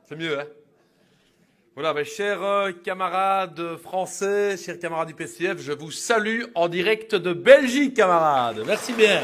C'est mieux, hein? Voilà, mes chers camarades français, chers camarades du PCF, je vous salue en direct de Belgique, camarades. Merci bien.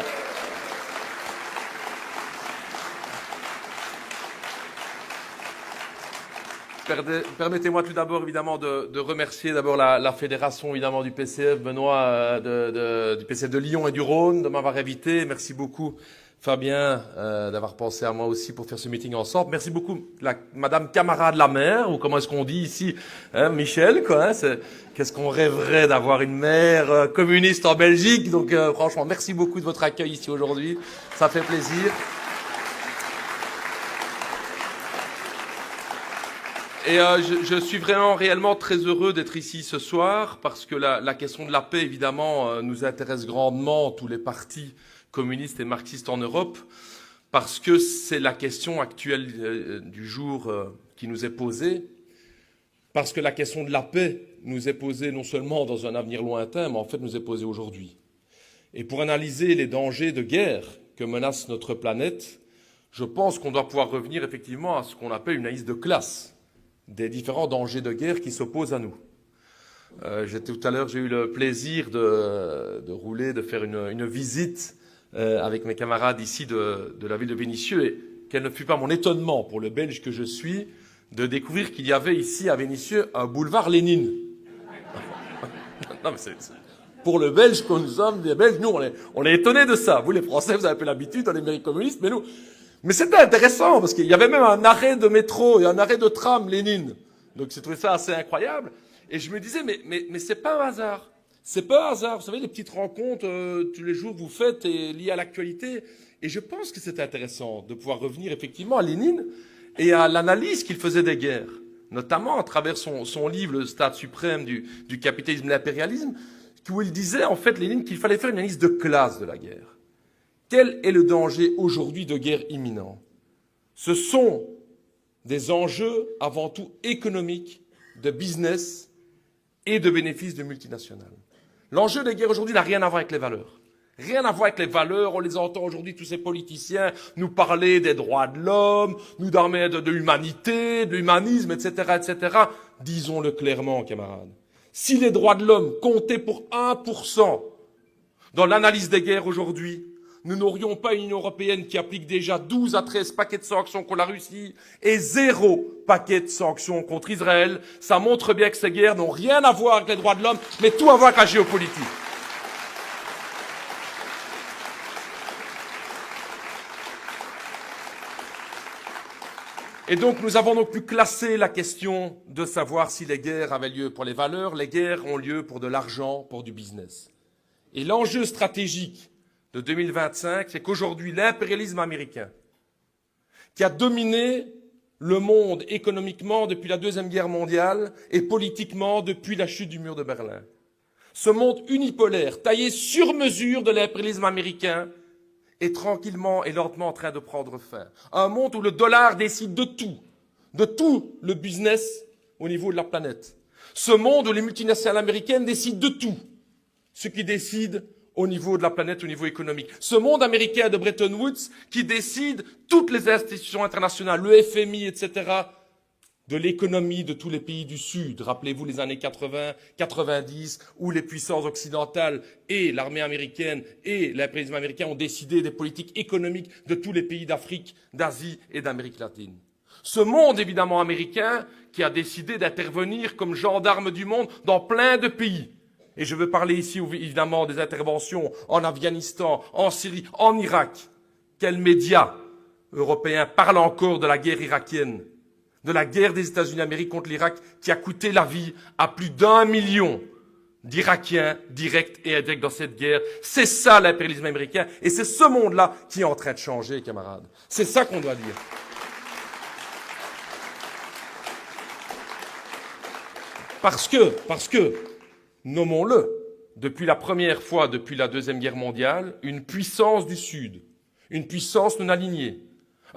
Permettez-moi tout d'abord, évidemment, de remercier d'abord la fédération, évidemment, du PCF, Benoît, du PCF de Lyon et du Rhône, de m'avoir invité. Merci beaucoup, Fabien, d'avoir pensé à moi aussi pour faire ce meeting ensemble. Merci beaucoup, Madame Camarade la maire, ou comment est-ce qu'on dit ici, hein, Michel, quoi. Hein, qu'est-ce qu'on rêverait d'avoir une maire communiste en Belgique. Donc, franchement, merci beaucoup de votre accueil ici aujourd'hui. Ça fait plaisir. Et je suis vraiment réellement très heureux d'être ici ce soir parce que la question de la paix, évidemment, nous intéresse grandement, tous les partis communistes et marxistes en Europe, parce que c'est la question actuelle du jour qui nous est posée, parce que la question de la paix nous est posée non seulement dans un avenir lointain, mais en fait nous est posée aujourd'hui. Et pour analyser les dangers de guerre que menace notre planète, je pense qu'on doit pouvoir revenir effectivement à ce qu'on appelle une analyse de classe des différents dangers de guerre qui s'opposent à nous. Tout à l'heure, j'ai eu le plaisir de faire une visite avec mes camarades ici de la ville de Vénissieux, et quel ne fut pas mon étonnement pour le Belge que je suis de découvrir qu'il y avait ici à Vénissieux un boulevard Lénine. Non, mais pour le Belge que nous sommes, les Belges, nous, on est étonnés de ça. Vous, les Français, vous avez un peu l'habitude dans les mairies communistes, mais nous... Mais c'était intéressant, parce qu'il y avait même un arrêt de métro et un arrêt de tram Lénine. Donc j'ai trouvé ça assez incroyable. Et je me disais, mais c'est pas un hasard. C'est pas un hasard. Vous savez, les petites rencontres tous les jours que vous faites liées à l'actualité. Et je pense que c'était intéressant de pouvoir revenir effectivement à Lénine et à l'analyse qu'il faisait des guerres, notamment à travers son livre, Le stade suprême du capitalisme et de l'impérialisme, où il disait en fait, Lénine, qu'il fallait faire une analyse de classe de la guerre. Quel est le danger aujourd'hui de guerre imminent? Ce sont des enjeux avant tout économiques, de business et de bénéfices de multinationales. L'enjeu des guerres aujourd'hui n'a rien à voir avec les valeurs. Rien à voir avec les valeurs. On les entend aujourd'hui, tous ces politiciens, nous parler des droits de l'homme, nous parler de l'humanité, de l'humanisme, etc., etc. Disons-le clairement, camarades. Si les droits de l'homme comptaient pour 1% dans l'analyse des guerres aujourd'hui, nous n'aurions pas une Union européenne qui applique déjà 12 à 13 paquets de sanctions contre la Russie et 0 paquet de sanctions contre Israël. Ça montre bien que ces guerres n'ont rien à voir avec les droits de l'homme, mais tout à voir avec la géopolitique. Et donc, nous avons donc pu classer la question de savoir si les guerres avaient lieu pour les valeurs. Les guerres ont lieu pour de l'argent, pour du business. Et l'enjeu stratégique de 2025, c'est qu'aujourd'hui, l'impérialisme américain, qui a dominé le monde économiquement depuis la Deuxième Guerre mondiale et politiquement depuis la chute du mur de Berlin, ce monde unipolaire, taillé sur mesure de l'impérialisme américain, est tranquillement et lentement en train de prendre fin. Un monde où le dollar décide de tout le business au niveau de la planète. Ce monde où les multinationales américaines décident de tout, ce qui décide au niveau de la planète, au niveau économique. Ce monde américain de Bretton Woods qui décide toutes les institutions internationales, le FMI, etc., de l'économie de tous les pays du Sud. Rappelez-vous les années 80, 90, où les puissances occidentales et l'armée américaine et l'impérialisme américain ont décidé des politiques économiques de tous les pays d'Afrique, d'Asie et d'Amérique latine. Ce monde, évidemment, américain qui a décidé d'intervenir comme gendarme du monde dans plein de pays. Et je veux parler ici, évidemment, des interventions en Afghanistan, en Syrie, en Irak. Quels médias européens parlent encore de la guerre irakienne, de la guerre des États-Unis d'Amérique contre l'Irak, qui a coûté la vie à plus d'1 million d'Irakiens, directs et indirects dans cette guerre. C'est ça l'impérialisme américain, et c'est ce monde-là qui est en train de changer, camarades. C'est ça qu'on doit dire. Parce que, nommons-le, depuis la première fois, depuis la Deuxième Guerre mondiale, une puissance du Sud, une puissance non alignée.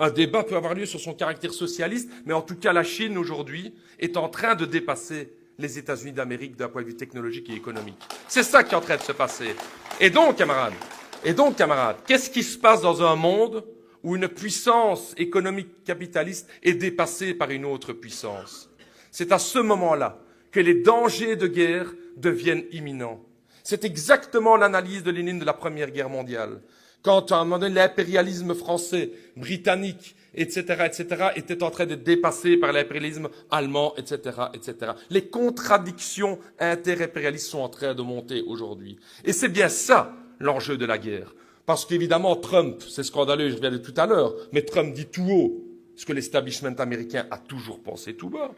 Un débat peut avoir lieu sur son caractère socialiste, mais en tout cas, la Chine, aujourd'hui, est en train de dépasser les États-Unis d'Amérique d'un point de vue technologique et économique. C'est ça qui est en train de se passer. Et donc, camarades, qu'est-ce qui se passe dans un monde où une puissance économique capitaliste est dépassée par une autre puissance. C'est à ce moment-là que les dangers de guerre deviennent imminents. C'est exactement l'analyse de Lénine de la Première Guerre mondiale. Quand, à un moment donné, l'impérialisme français, britannique, etc., était en train d'être dépassé par l'impérialisme allemand, etc. Les contradictions interimpérialistes sont en train de monter aujourd'hui. Et c'est bien ça, l'enjeu de la guerre. Parce qu'évidemment, Trump, c'est scandaleux, je viens de tout à l'heure, mais Trump dit tout haut ce que l'establishment américain a toujours pensé tout bas.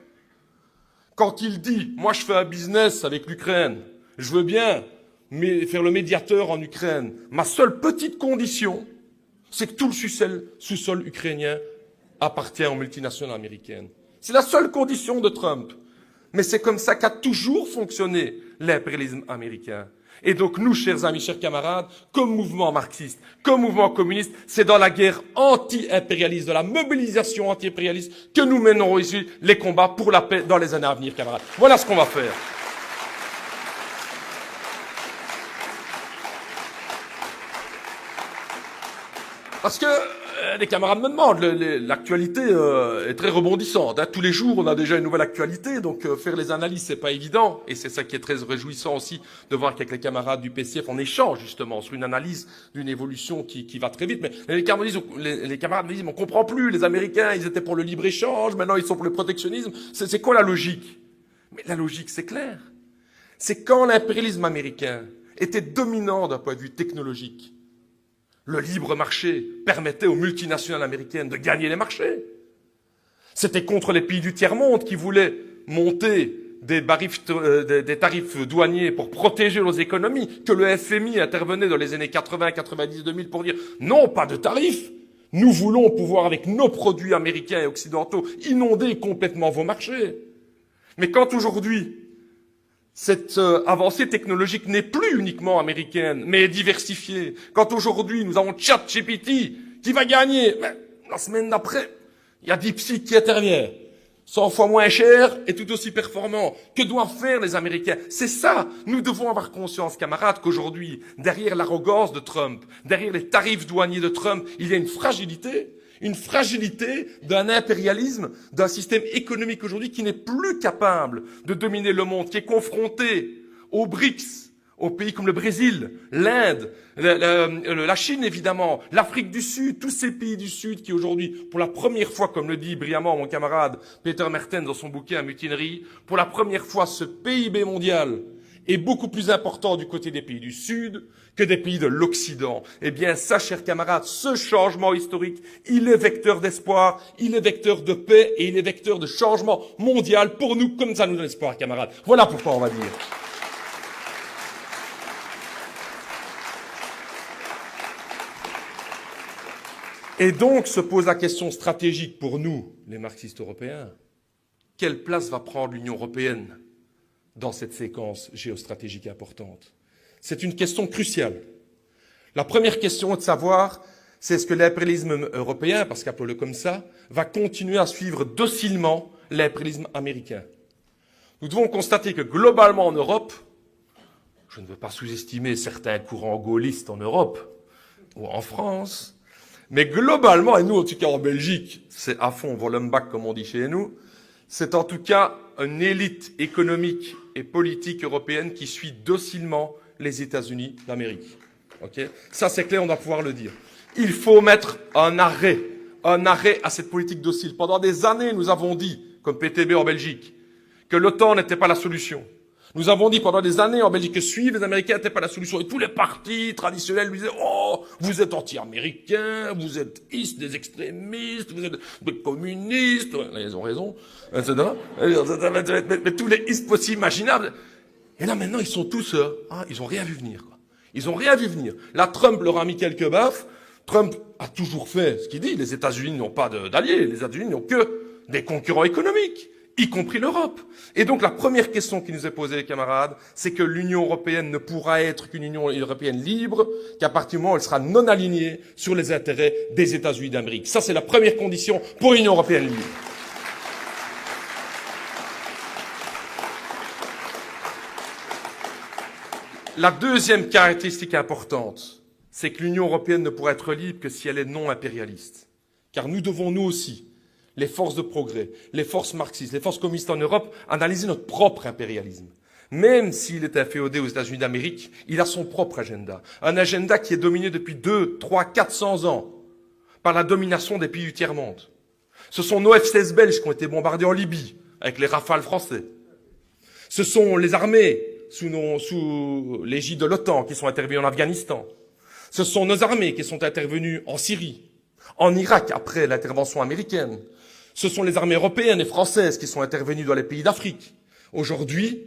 Quand il dit « moi je fais un business avec l'Ukraine, je veux bien faire le médiateur en Ukraine, ma seule petite condition, c'est que tout le sous-sol ukrainien appartient aux multinationales américaines. » C'est la seule condition de Trump. Mais c'est comme ça qu'a toujours fonctionné l'impérialisme américain. Et donc nous, chers amis, chers camarades, comme mouvement marxiste, comme mouvement communiste, c'est dans la guerre anti-impérialiste, de la mobilisation anti-impérialiste que nous mènerons ici les combats pour la paix dans les années à venir, camarades. Voilà ce qu'on va faire. Parce que les camarades me demandent, l'actualité est très rebondissante. Hein. Tous les jours, on a déjà une nouvelle actualité, donc faire les analyses, c'est pas évident. Et c'est ça qui est très réjouissant aussi, de voir qu'avec les camarades du PCF, on échange justement sur une analyse d'une évolution qui va très vite. Mais les camarades me disent, on comprend plus, les Américains, ils étaient pour le libre-échange, maintenant ils sont pour le protectionnisme. C'est quoi la logique? Mais la logique, c'est clair. C'est quand l'impérialisme américain était dominant d'un point de vue technologique, le libre marché permettait aux multinationales américaines de gagner les marchés. C'était contre les pays du tiers-monde qui voulaient monter des tarifs douaniers pour protéger nos économies que le FMI intervenait dans les années 80, 90, 2000 pour dire non, pas de tarifs. Nous voulons pouvoir, avec nos produits américains et occidentaux, inonder complètement vos marchés. Mais quand aujourd'hui, cette avancée technologique n'est plus uniquement américaine, mais est diversifiée. Quand aujourd'hui, nous avons ChatGPT qui va gagner, mais la semaine d'après, il y a DeepSeek qui intervient. 100 fois moins cher et tout aussi performant. Que doivent faire les Américains? C'est ça. Nous devons avoir conscience, camarades, qu'aujourd'hui, derrière l'arrogance de Trump, derrière les tarifs douaniers de Trump, il y a une fragilité d'un impérialisme, d'un système économique aujourd'hui qui n'est plus capable de dominer le monde, qui est confronté aux BRICS, aux pays comme le Brésil, l'Inde, la Chine évidemment, l'Afrique du Sud, tous ces pays du Sud qui aujourd'hui, pour la première fois, comme le dit brillamment mon camarade Peter Mertens dans son bouquin Mutinerie, pour la première fois ce PIB mondial est beaucoup plus important du côté des pays du Sud que des pays de l'Occident. Eh bien, ça, chers camarades, ce changement historique, il est vecteur d'espoir, il est vecteur de paix et il est vecteur de changement mondial pour nous, comme ça nous donne espoir, camarades. Voilà pourquoi on va dire. Et donc se pose la question stratégique pour nous, les marxistes européens. Quelle place va prendre l'Union européenne dans cette séquence géostratégique importante? C'est une question cruciale. La première question est de savoir, c'est est-ce que l'impérialisme européen, parce qu'appelons-le comme ça, va continuer à suivre docilement l'impérialisme américain. Nous devons constater que globalement en Europe, je ne veux pas sous-estimer certains courants gaullistes en Europe ou en France, mais globalement, et nous en tout cas en Belgique, c'est à fond Vollenbach comme on dit chez nous, c'est en tout cas une élite économique et politique européenne qui suit docilement les États-Unis d'Amérique. Okay? Ça, c'est clair, on doit pouvoir le dire. Il faut mettre un arrêt à cette politique docile. Pendant des années, nous avons dit, comme PTB en Belgique, que l'OTAN n'était pas la solution. Nous avons dit pendant des années en Belgique que suivre les Américains n'était pas la solution. Et tous les partis traditionnels lui disaient « Oh, vous êtes anti-américains, vous êtes des extrémistes, vous êtes des communistes. » Ils ont raison, etc. Mais tous les istes possibles, imaginables. Et là, maintenant, ils sont tous... ils ont rien vu venir. Quoi. Ils ont rien vu venir. Là, Trump leur a mis quelques baffes. Trump a toujours fait ce qu'il dit. Les États-Unis n'ont pas d'alliés. Les États-Unis n'ont que des concurrents économiques, y compris l'Europe. Et donc, la première question qui nous est posée, camarades, c'est que l'Union européenne ne pourra être qu'une Union européenne libre qu'à partir du moment où elle sera non alignée sur les intérêts des États-Unis d'Amérique. Ça, c'est la première condition pour une Union européenne libre. La deuxième caractéristique importante, c'est que l'Union européenne ne pourra être libre que si elle est non impérialiste. Car nous devons, nous aussi, les forces de progrès, les forces marxistes, les forces communistes en Europe, analyser notre propre impérialisme. Même s'il est inféodé aux États-Unis d'Amérique, il a son propre agenda. Un agenda qui est dominé depuis 200, 300, 400 ans par la domination des pays du tiers-monde. Ce sont nos F-16 belges qui ont été bombardés en Libye avec les Rafales français. Ce sont les armées sous l'égide de l'OTAN qui sont intervenues en Afghanistan. Ce sont nos armées qui sont intervenues en Syrie, en Irak après l'intervention américaine. Ce sont les armées européennes et françaises qui sont intervenues dans les pays d'Afrique. Aujourd'hui,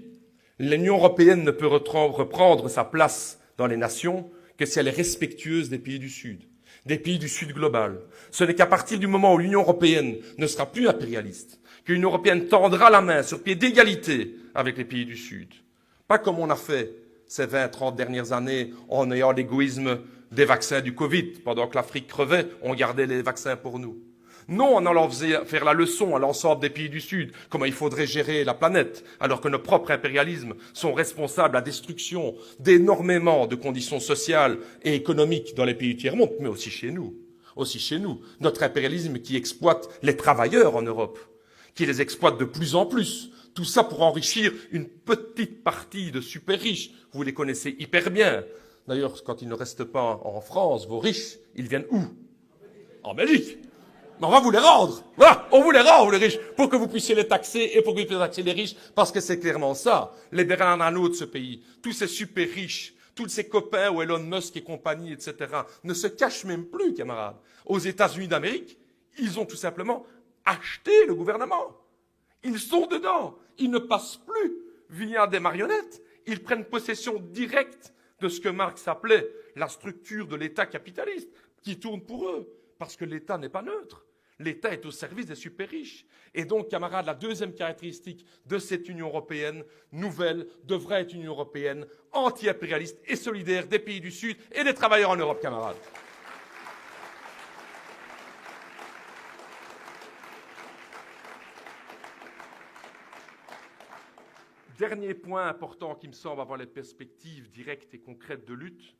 l'Union européenne ne peut reprendre sa place dans les nations que si elle est respectueuse des pays du Sud global. Ce n'est qu'à partir du moment où l'Union européenne ne sera plus impérialiste, que l'Union européenne tendra la main sur pied d'égalité avec les pays du Sud. Pas comme on a fait ces 20, 30 dernières années en ayant l'égoïsme des vaccins du Covid. Pendant que l'Afrique crevait, on gardait les vaccins pour nous. Non, en allant faire la leçon à l'ensemble des pays du Sud, comment il faudrait gérer la planète, alors que nos propres impérialismes sont responsables de la destruction d'énormément de conditions sociales et économiques dans les pays du tiers-monde, mais aussi chez nous. Aussi chez nous. Notre impérialisme qui exploite les travailleurs en Europe, qui les exploite de plus en plus. Tout ça pour enrichir une petite partie de super riches. Vous les connaissez hyper bien. D'ailleurs, quand ils ne restent pas en France, vos riches, ils viennent où? En Belgique. Mais on va vous les rendre. Voilà, on vous les rend, vous les riches, pour que vous puissiez les taxer et pour que vous puissiez taxer les riches, parce que c'est clairement ça, les Bernard-Arnault de ce pays, tous ces super riches, tous ces copains ou Elon Musk et compagnie, etc., ne se cachent même plus, camarades. Aux États-Unis d'Amérique, ils ont tout simplement acheté le gouvernement. Ils sont dedans. Ils ne passent plus via des marionnettes. Ils prennent possession directe de ce que Marx appelait la structure de l'État capitaliste, qui tourne pour eux. Parce que l'État n'est pas neutre. L'État est au service des super riches. Et donc, camarades, la deuxième caractéristique de cette Union européenne nouvelle devrait être une Union européenne anti-impérialiste et solidaire des pays du Sud et des travailleurs en Europe, camarades. Dernier point important qui me semble avoir les perspectives directes et concrètes de lutte,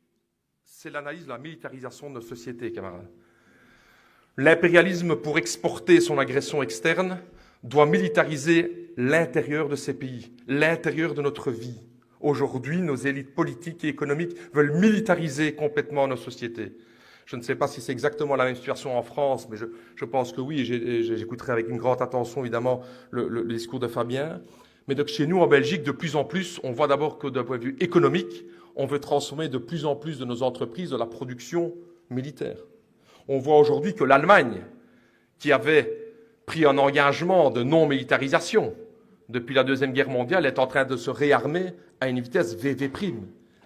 c'est l'analyse de la militarisation de nos sociétés, camarades. L'impérialisme, pour exporter son agression externe, doit militariser l'intérieur de ces pays, l'intérieur de notre vie. Aujourd'hui, nos élites politiques et économiques veulent militariser complètement nos sociétés. Je ne sais pas si c'est exactement la même situation en France, mais je pense que oui, et j'écouterai avec une grande attention, évidemment, le discours de Fabien. Mais donc, chez nous, en Belgique, de plus en plus, on voit d'abord que d'un point de vue économique, on veut transformer de plus en plus de nos entreprises de la production militaire. On voit aujourd'hui que l'Allemagne, qui avait pris un engagement de non-militarisation depuis la Deuxième Guerre mondiale, est en train de se réarmer à une vitesse VV'.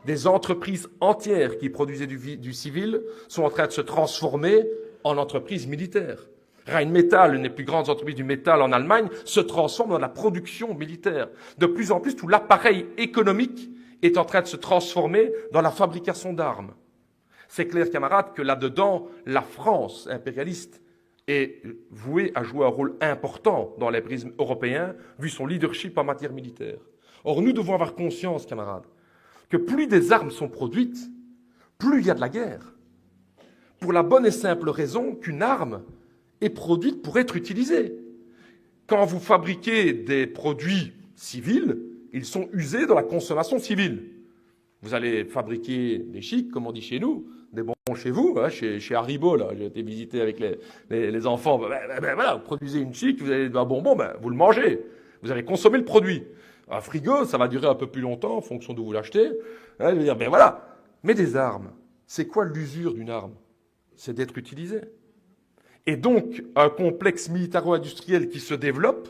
Des entreprises entières qui produisaient du civil sont en train de se transformer en entreprises militaires. Rheinmetall, une des plus grandes entreprises du métal en Allemagne, se transforme dans la production militaire. De plus en plus, tout l'appareil économique est en train de se transformer dans la fabrication d'armes. C'est clair, camarades, que là-dedans, la France impérialiste est vouée à jouer un rôle important dans l'impérialisme européen, vu son leadership en matière militaire. Or, nous devons avoir conscience, camarades, que plus des armes sont produites, plus il y a de la guerre. Pour la bonne et simple raison qu'une arme est produite pour être utilisée. Quand vous fabriquez des produits civils, ils sont usés dans la consommation civile. Vous allez fabriquer des chics, comme on dit chez nous, des bonbons chez vous, hein, chez Haribo, là, j'ai été visiter avec les enfants, voilà, vous produisez une chic, vous avez un bonbon, vous le mangez, vous allez consommer le produit. Un frigo, ça va durer un peu plus longtemps, en fonction d'où vous l'achetez, hein, je veux dire, voilà. Mais des armes, c'est quoi l'usure d'une arme? C'est d'être utilisée. Et donc, un complexe militaro-industriel qui se développe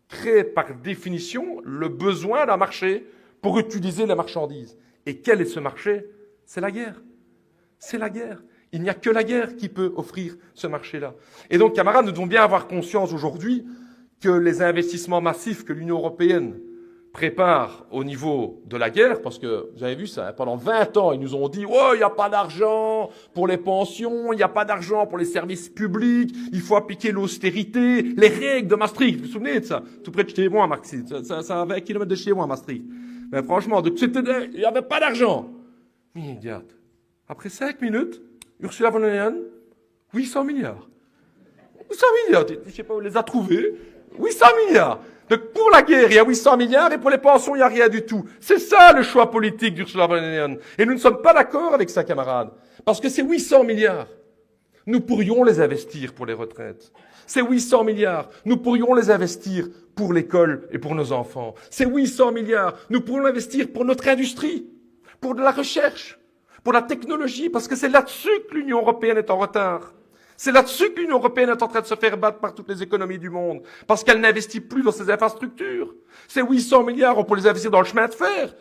crée par définition le besoin d'un marché pour utiliser la marchandise. Et quel est ce marché? C'est la guerre. C'est la guerre. Il n'y a que la guerre qui peut offrir ce marché-là. Et donc, camarades, nous devons bien avoir conscience aujourd'hui que les investissements massifs que l'Union européenne prépare au niveau de la guerre, parce que vous avez vu ça, pendant 20 ans, ils nous ont dit « Oh, il n'y a pas d'argent pour les pensions, il n'y a pas d'argent pour les services publics, il faut appliquer l'austérité, les règles de Maastricht. » Vous vous souvenez de ça? Tout près de chez moi, Marxiste. Ça a 20 km de chez moi, Maastricht. Mais franchement, il n'y avait pas d'argent. Mais regarde, Après 5 minutes, Ursula von der Leyen, 800 milliards. 800 milliards, je ne sais pas où elle les a trouvés. 800 milliards. Donc pour la guerre, il y a 800 milliards et pour les pensions, il n'y a rien du tout. C'est ça le choix politique d'Ursula von der Leyen. Et nous ne sommes pas d'accord avec ça, camarades. Parce que ces 800 milliards, nous pourrions les investir pour les retraites. Ces 800 milliards, nous pourrions les investir pour l'école et pour nos enfants. Ces 800 milliards, nous pourrions l'investir pour notre industrie, pour de la recherche, pour la technologie, parce que c'est là-dessus que l'Union européenne est en retard. C'est là-dessus que l'Union européenne est en train de se faire battre par toutes les économies du monde, parce qu'elle n'investit plus dans ses infrastructures. Ces 800 milliards, on peut les investir dans le chemin de fer.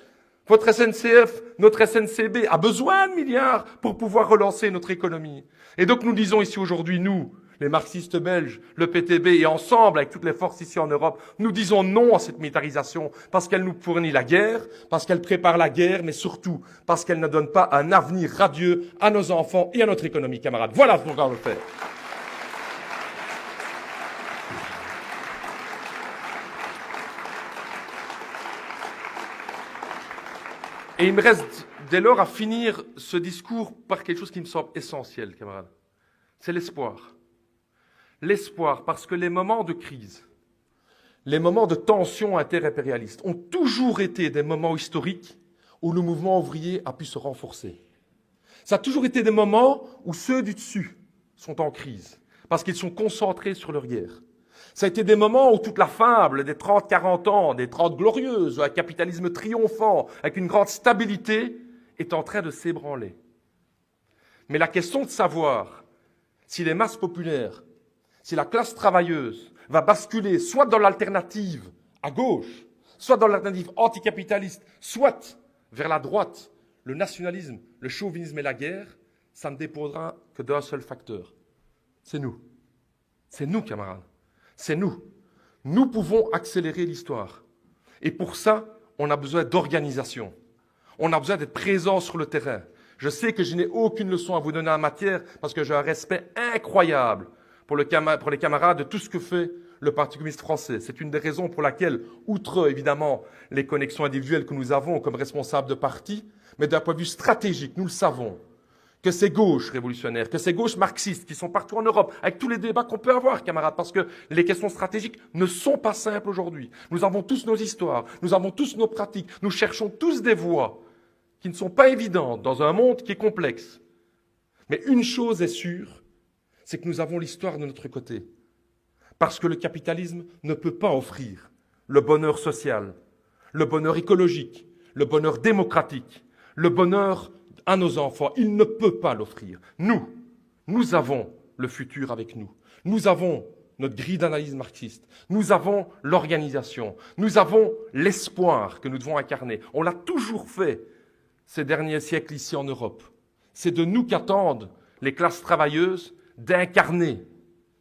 Votre SNCF, notre SNCB a besoin de milliards pour pouvoir relancer notre économie. Et donc nous disons ici aujourd'hui, nous, les marxistes belges, le PTB et ensemble avec toutes les forces ici en Europe, nous disons non à cette militarisation parce qu'elle nous fournit la guerre, parce qu'elle prépare la guerre, mais surtout parce qu'elle ne donne pas un avenir radieux à nos enfants et à notre économie, camarades. Voilà ce qu'on va faire. Et il me reste dès lors à finir ce discours par quelque chose qui me semble essentiel, camarades. C'est l'espoir. L'espoir, parce que les moments de crise, les moments de tension interimpérialiste ont toujours été des moments historiques où le mouvement ouvrier a pu se renforcer. Ça a toujours été des moments où ceux du dessus sont en crise, parce qu'ils sont concentrés sur leur guerre. Ça a été des moments où toute la fable des 30-40 ans, des 30 glorieuses, un capitalisme triomphant, avec une grande stabilité, est en train de s'ébranler. Mais la question de savoir si les masses populaires, si la classe travailleuse va basculer soit dans l'alternative à gauche, soit dans l'alternative anticapitaliste, soit vers la droite, le nationalisme, le chauvinisme et la guerre, ça ne dépendra que d'un seul facteur. C'est nous. C'est nous, camarades. C'est nous. Nous pouvons accélérer l'histoire. Et pour ça, on a besoin d'organisation. On a besoin d'être présent sur le terrain. Je sais que je n'ai aucune leçon à vous donner en matière parce que j'ai un respect incroyable pour les camarades de tout ce que fait le Parti communiste français. C'est une des raisons pour laquelle, outre évidemment les connexions individuelles que nous avons comme responsables de parti, mais d'un point de vue stratégique, nous le savons, que ces gauches révolutionnaires, que ces gauches marxistes qui sont partout en Europe, avec tous les débats qu'on peut avoir, camarades, parce que les questions stratégiques ne sont pas simples aujourd'hui. Nous avons tous nos histoires, nous avons tous nos pratiques, nous cherchons tous des voies qui ne sont pas évidentes dans un monde qui est complexe. Mais une chose est sûre, c'est que nous avons l'histoire de notre côté. Parce que le capitalisme ne peut pas offrir le bonheur social, le bonheur écologique, le bonheur démocratique, le bonheur à nos enfants. Il ne peut pas l'offrir. Nous avons le futur avec nous. Nous avons notre grille d'analyse marxiste. Nous avons l'organisation. Nous avons l'espoir que nous devons incarner. On l'a toujours fait ces derniers siècles ici en Europe. C'est de nous qu'attendent les classes travailleuses d'incarner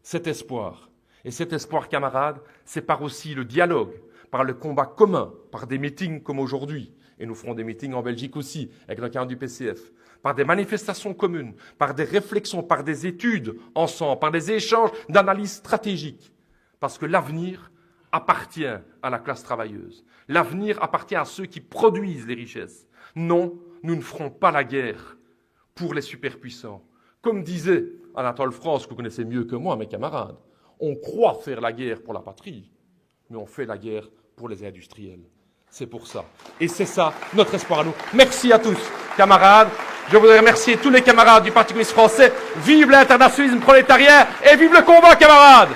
cet espoir. Et cet espoir, camarades, c'est par aussi le dialogue, par le combat commun, par des meetings comme aujourd'hui, et nous ferons des meetings en Belgique aussi, avec le cadre du PCF, par des manifestations communes, par des réflexions, par des études ensemble, par des échanges d'analyses stratégiques. Parce que l'avenir appartient à la classe travailleuse. L'avenir appartient à ceux qui produisent les richesses. Non, nous ne ferons pas la guerre pour les superpuissants. Comme disait Anatole France, que vous connaissez mieux que moi, mes camarades, on croit faire la guerre pour la patrie, mais on fait la guerre pour les industriels. C'est pour ça. Et c'est ça, notre espoir à nous. Merci à tous, camarades. Je voudrais remercier tous les camarades du Parti communiste français. Vive l'internationalisme prolétarien et vive le combat, camarades!